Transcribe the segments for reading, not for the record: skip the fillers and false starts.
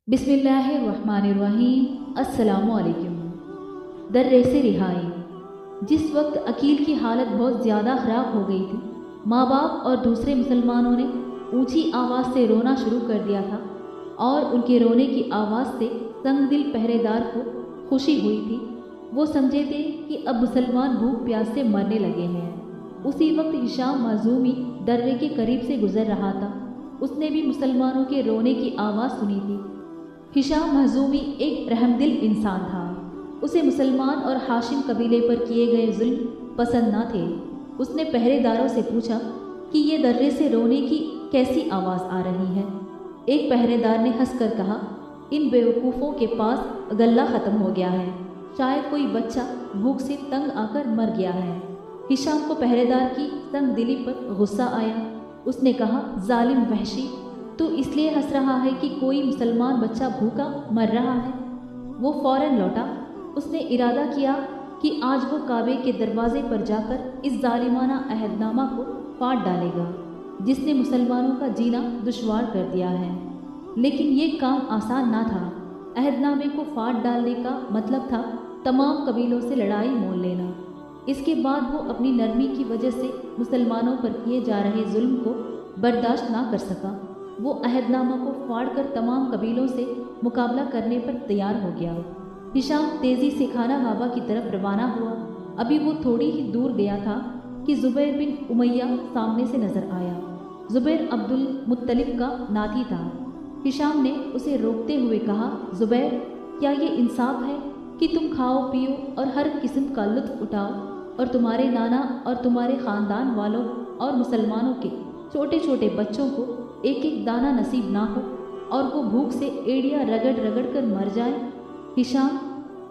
बिस्मिल्लाहिर्रहमानिर्रहीम। अस्सलामु अलैकुम। दर्रे से रिहाई। जिस वक्त अकील की हालत बहुत ज़्यादा ख़राब हो गई थी, माँ बाप और दूसरे मुसलमानों ने ऊंची आवाज़ से रोना शुरू कर दिया था और उनके रोने की आवाज़ से तंग-दिल पहरेदार को खुशी हुई थी। वो समझे थे कि अब मुसलमान भूख प्यास से मरने लगे हैं। उसी वक्त हिशाम मखज़ूमी दर्रे के करीब से गुज़र रहा था। उसने भी मुसलमानों के रोने की आवाज़ सुनी थी। हिशाम मखज़ूमी एक रहमदिल इंसान था। उसे मुसलमान और हाशिम कबीले पर किए गए जुल्म पसंद न थे। उसने पहरेदारों से पूछा कि ये दर्रे से रोने की कैसी आवाज़ आ रही है। एक पहरेदार ने हंसकर कहा, इन बेवकूफ़ों के पास गल्ला ख़त्म हो गया है, शायद कोई बच्चा भूख से तंग आकर मर गया है। हिशाम को पहरेदार की तंग दिली पर गुस्सा आया। उसने कहा, जालिम वहशी, तो इसलिए हंस रहा है कि कोई मुसलमान बच्चा भूखा मर रहा है। वो फौरन लौटा। उसने इरादा किया कि आज वो काबे के दरवाजे पर जाकर इस जालिमाना अहदनामा को फाड़ डालेगा जिसने मुसलमानों का जीना दुश्वार कर दिया है। लेकिन ये काम आसान ना था। अहदनामे को फाड़ डालने का मतलब था तमाम कबीलों से लड़ाई मोल लेना। इसके बाद वो अपनी नरमी की वजह से मुसलमानों पर किए जा रहे जुल्म को बर्दाश्त ना कर सका। वो अहदनामा को फाड़कर तमाम कबीलों से मुकाबला करने पर तैयार हो गया। हिशाम तेज़ी से खाना काबा की तरफ रवाना हुआ। अभी वो थोड़ी ही दूर गया था कि ज़ुबैर बिन उमैया सामने से नज़र आया। ज़ुबैर अब्दुल मुत्तलिब का नाती था। हिशाम ने उसे रोकते हुए कहा, ज़ुबैर, क्या ये इंसाफ है कि तुम खाओ पियो और हर किस्म का लुत्फ़ उठाओ और तुम्हारे नाना और तुम्हारे ख़ानदान वालों और मुसलमानों के छोटे छोटे बच्चों को एक एक दाना नसीब ना हो और वो भूख से एड़ियाँ रगड़ रगड़ कर मर जाए? हिशाम,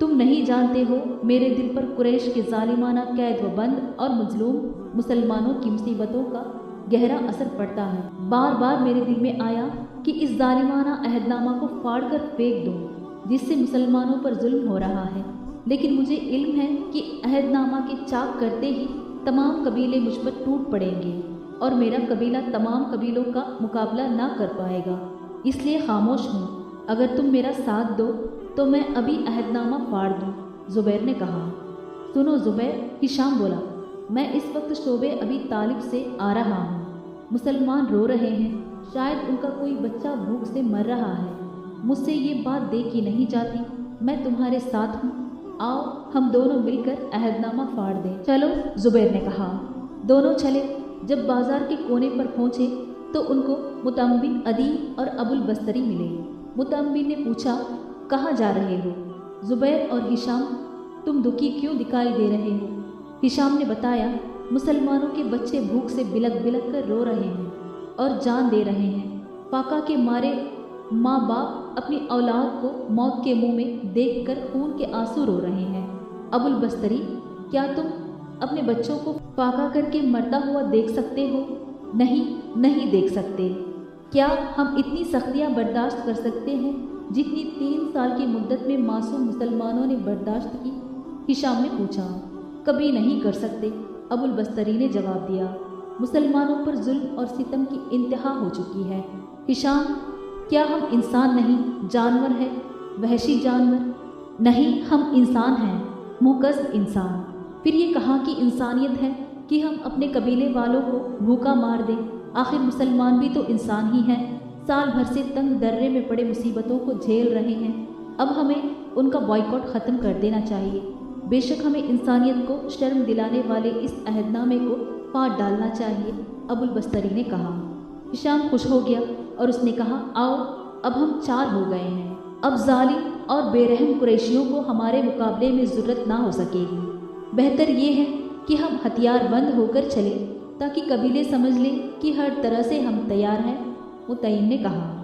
तुम नहीं जानते हो मेरे दिल पर कुरैश के जालिमाना कैद व बंद और मजलूम मुसलमानों की मुसीबतों का गहरा असर पड़ता है। बार बार मेरे दिल में आया कि इस जालिमाना अहदनामा को फाड़ कर फेंक दूँ जिससे मुसलमानों पर जुल्म हो रहा है। लेकिन मुझे इल्म है कि अहदनामा के चाक करते ही तमाम कबीले मुझ पर टूट पड़ेंगे और मेरा कबीला तमाम कबीलों का मुकाबला ना कर पाएगा। इसलिए खामोश हूँ। अगर तुम मेरा साथ दो तो मैं अभी अहदनामा फाड़ दूँ। ज़ुबैर ने कहा। सुनो ज़ुबैर, हिशाम बोला, मैं इस वक्त शोबे अबी तालिब से आ रहा हूँ। मुसलमान रो रहे हैं, शायद उनका कोई बच्चा भूख से मर रहा है। मुझसे ये बात देखी नहीं जाती। मैं तुम्हारे साथ हूँ, आओ हम दोनों मिलकर अहदनामा फाड़ दें। चलो, ज़ुबैर ने कहा। दोनों चले। जब बाजार के कोने पर पहुँचे तो उनको मुतअम्बिन अदी और अबुल बस्तरी मिले। मुतअम्बिन ने पूछा, कहाँ जा रहे हो? ज़ुबैर और हिशाम, तुम दुखी क्यों दिखाई दे रहे हो? हिशाम ने बताया, मुसलमानों के बच्चे भूख से बिलक बिलक कर रो रहे हैं और जान दे रहे हैं। फाका के मारे माँ बाप अपनी औलाद को मौत के मुंह में देखकर खून के आंसू रो रहे हैं। अबुल बस्तरी, क्या तुम अपने बच्चों को फाका करके मरता हुआ देख सकते हो? नहीं, नहीं देख सकते। क्या हम इतनी सख्तियाँ बर्दाश्त कर सकते हैं जितनी 3 साल की मुद्दत में मासूम मुसलमानों ने बर्दाश्त की? हिशाम ने पूछा। कभी नहीं कर सकते, अबुल बस्तरी ने जवाब दिया। मुसलमानों पर जुल्म और सितम की इंतहा हो चुकी है। हिशाम, क्या हम इंसान नहीं, जानवर हैं, वहशी जानवर? नहीं, हम इंसान हैं, मुकज़्ज़ब इंसान। फिर ये कहाँ की इंसानियत है कि हम अपने कबीले वालों को भूखा मार दें? आखिर मुसलमान भी तो इंसान ही हैं। साल भर से तंग दर्रे में पड़े मुसीबतों को झेल रहे हैं। अब हमें उनका बॉयकॉट ख़त्म कर देना चाहिए। बेशक हमें इंसानियत को शर्म दिलाने वाले इस अहदनामे को फाड़ डालना चाहिए, अबुल बस्तरी ने कहा। हिशाम खुश हो गया और उसने कहा, आओ, अब हम 4 हो गए हैं। अब जालिम और बेरहम कुरैशियों को हमारे मुकाबले में ज़रूरत ना हो सकेगी। बेहतर ये है कि हम हथियार बंद होकर चलें ताकि कबीले समझ लें कि हर तरह से हम तैयार हैं, मुतइम ने कहा।